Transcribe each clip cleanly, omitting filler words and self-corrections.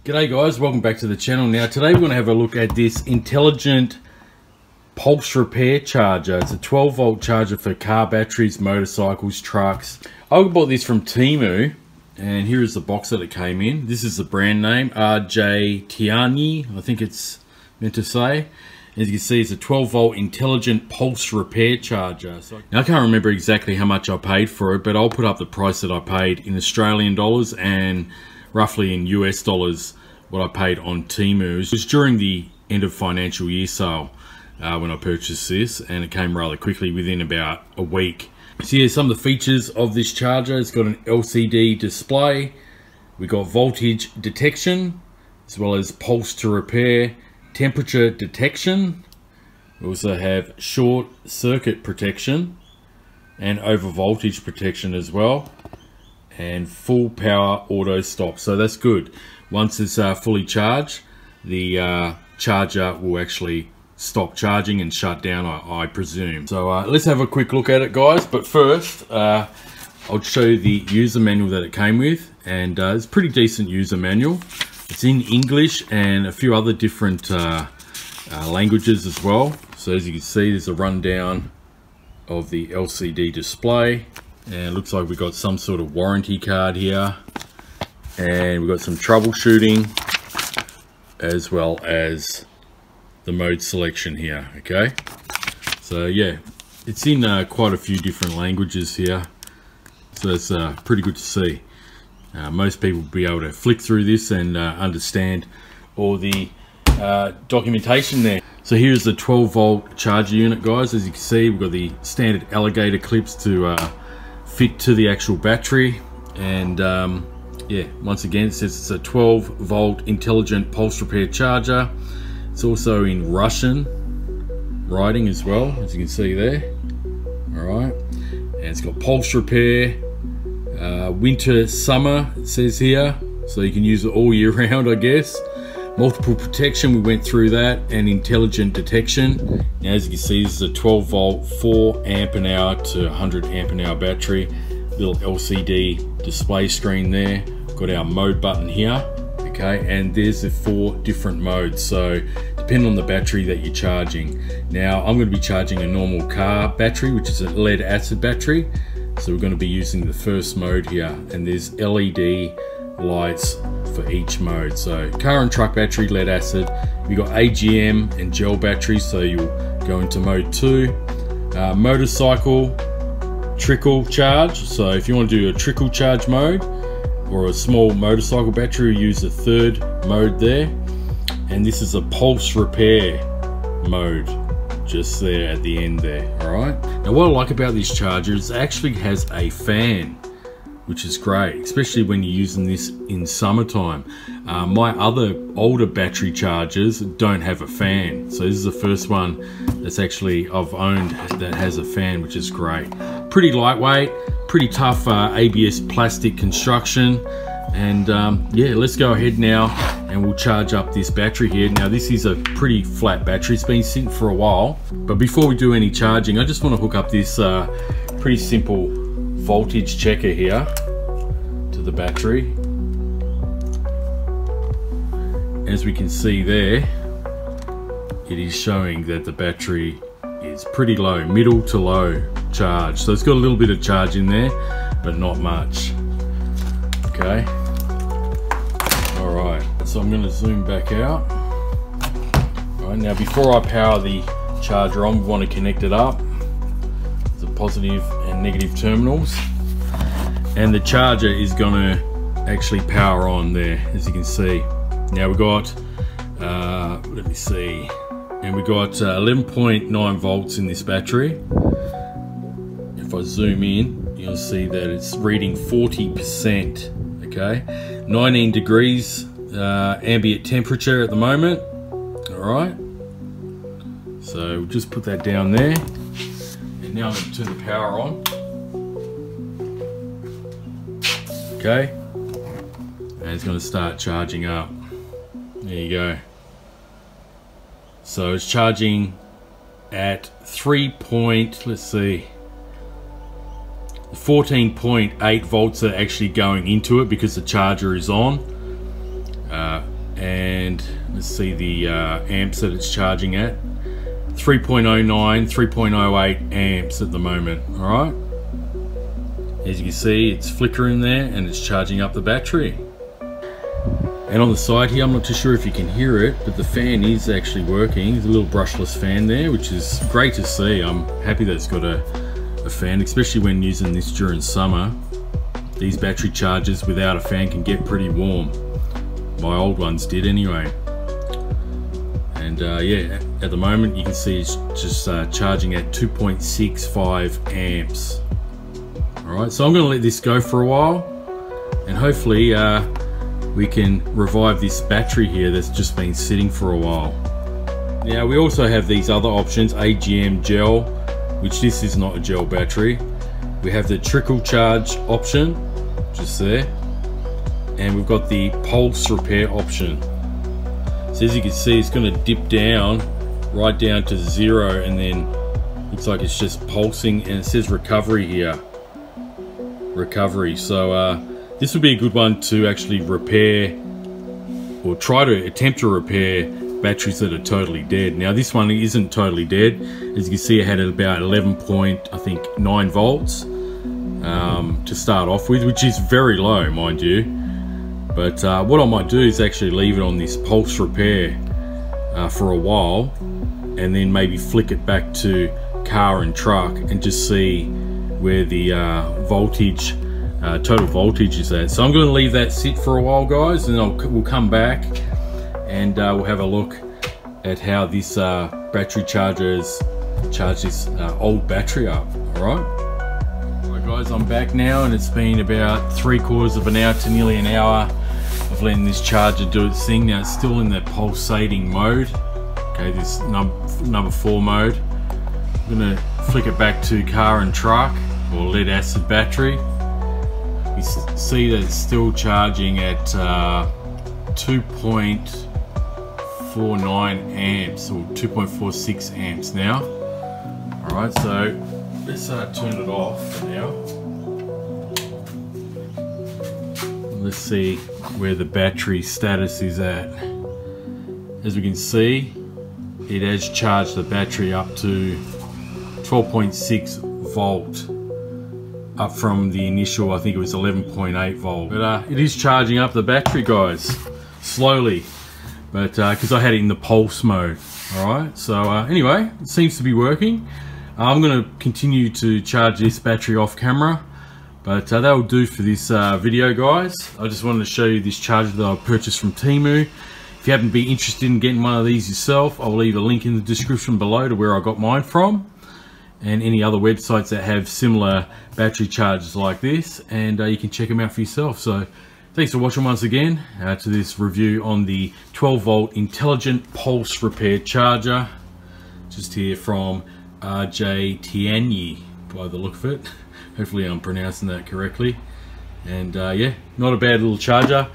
G'day guys, welcome back to the channel. Now today we're going to have a look at this intelligent pulse repair charger. It's a 12 volt charger for car batteries, motorcycles, trucks. I bought this from Temu and here is the box that it came in. This is the brand name, RJ Tiani, I think it's meant to say. As you can see, it's a 12 volt intelligent pulse repair charger. Now I can't remember exactly how much I paid for it, but I'll put up the price that I paid in Australian dollars and roughly in US dollars what I paid on Temu. It was during the end of financial year sale when I purchased this, and it came rather quickly within about a week. So here's some of the features of this charger. It's got an LCD display. We got voltage detection, as well as pulse to repair, temperature detection. We also have short circuit protection and over voltage protection as well, and full power auto stop. So that's good. Once it's fully charged, the charger will actually stop charging and shut down, I presume. So let's have a quick look at it, guys. But first, I'll show you the user manual that it came with, and it's a pretty decent user manual. It's in English and a few other different languages as well. So as you can see, there's a rundown of the LCD display, and it looks like we've got some sort of warranty card here, and we've got some troubleshooting as well as the mode selection here. Okay, so yeah, it's in quite a few different languages here, so it's pretty good to see. Most people will be able to flick through this and understand all the documentation there. So here's the 12 volt charger unit, guys. As you can see, we've got the standard alligator clips to fit to the actual battery, and yeah, once again it says it's a 12 volt intelligent pulse repair charger. It's also in Russian writing as well, as you can see there. All right, and it's got pulse repair, winter, summer, it says here, so you can use it all year round, I guess. Multiple protection, we went through that, and intelligent detection. Now as you can see, this is a 12 volt 4 amp an hour to 100 amp an hour battery. Little LCD display screen there. Got our mode button here, okay, and there's the 4 different modes, so depending on the battery that you're charging. Now I'm going to be charging a normal car battery, which is a lead acid battery, so we're going to be using the first mode here, and there's LED lights for each mode. So car and truck battery, lead acid. We got AGM and gel batteries, so you'll go into mode 2. Motorcycle trickle charge, so if you want to do a trickle charge mode or a small motorcycle battery, you use the 3rd mode there. And this is a pulse repair mode just there at the end there. All right, now what I like about this charger is it actually has a fan, which is great, especially when you're using this in summertime. My other older battery chargers don't have a fan, so this is the first one that's actually I've owned that has a fan, which is great. Pretty lightweight, pretty tough ABS plastic construction, and yeah, let's go ahead now and we'll charge up this battery here. Now this is a pretty flat battery, it's been sitting for a while, but before we do any charging, I just want to hook up this pretty simple voltage checker here to the battery. As we can see there, it is showing that the battery is pretty low, middle to low charge, so it's got a little bit of charge in there but not much. Okay, all right, so I'm going to zoom back out. All right, now before I power the charger on, we want to connect it up, the positive and negative terminals, and the charger is going to actually power on there, as you can see. Now we got let me see, and we got 11.9 volts in this battery. If I zoom in, you'll see that it's reading 40%. okay, 19 degrees ambient temperature at the moment. All right, so we'll just put that down there. And now I'm going to turn the power on. Okay, and it's going to start charging up. There you go. So it's charging at 14.8 volts are actually going into it because the charger is on. see the amps that it's charging at. 3.09, 3.08 amps at the moment. All right. As you can see, it's flickering there and it's charging up the battery. And on the side here, I'm not too sure if you can hear it, but the fan is actually working. There's a little brushless fan there, which is great to see. I'm happy that it's got a fan, especially when using this during summer. These battery chargers without a fan can get pretty warm. My old ones did anyway. And yeah, at the moment you can see it's just charging at 2.65 amps. Alright, so I'm going to let this go for a while, and hopefully we can revive this battery here that's just been sitting for a while. Now we also have these other options, AGM gel, which this is not a gel battery. We have the trickle charge option, just there, and we've got the pulse repair option. So as you can see, it's going to dip down right down to 0, and then looks like it's just pulsing, and it says recovery here. Recovery. So this would be a good one to actually repair, or try to attempt to repair, batteries that are totally dead. Now this one isn't totally dead. As you can see, it had about 11.9 volts to start off with, which is very low, mind you. But what I might do is actually leave it on this pulse repair for a while, and then maybe flick it back to car and truck and just see where the voltage, total voltage is at. So I'm going to leave that sit for a while, guys, and we'll come back and we'll have a look at how this battery charges charge this old battery up. All right guys, I'm back now, and it's been about 3/4 of an hour to nearly an hour of letting this charger do its thing. Now it's still in the pulsating mode. Okay, this number 4 mode. I'm gonna flick it back to car and truck, or lead acid battery. You see that it's still charging at 2.49 amps, or 2.46 amps now. Alright, so let's turn it off for now. Let's see where the battery status is at. As we can see, it has charged the battery up to 12.6 volt, up from the initial, I think it was 11.8 volt. But it is charging up the battery, guys, slowly, but because I had it in the pulse mode. Alright, so anyway, it seems to be working. I'm going to continue to charge this battery off camera, but that will do for this video, guys. I just wanted to show you this charger that I purchased from Temu. If you happen to be interested in getting one of these yourself, I'll leave a link in the description below to where I got mine from, and any other websites that have similar battery chargers like this, and you can check them out for yourself. So thanks for watching once again to this review on the 12 volt intelligent pulse repair charger, just here from RJ Tianyi by the look of it. Hopefully I'm pronouncing that correctly. And yeah, not a bad little charger.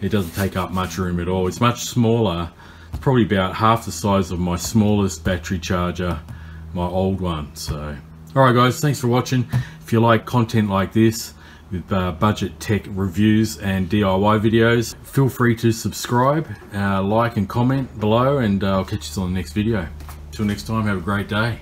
It doesn't take up much room at all. It's much smaller. It's probably about half the size of my smallest battery charger, my old one. So alright guys, thanks for watching. If you like content like this with budget tech reviews and DIY videos, feel free to subscribe, like and comment below, and I'll catch you on the next video. Till next time, have a great day.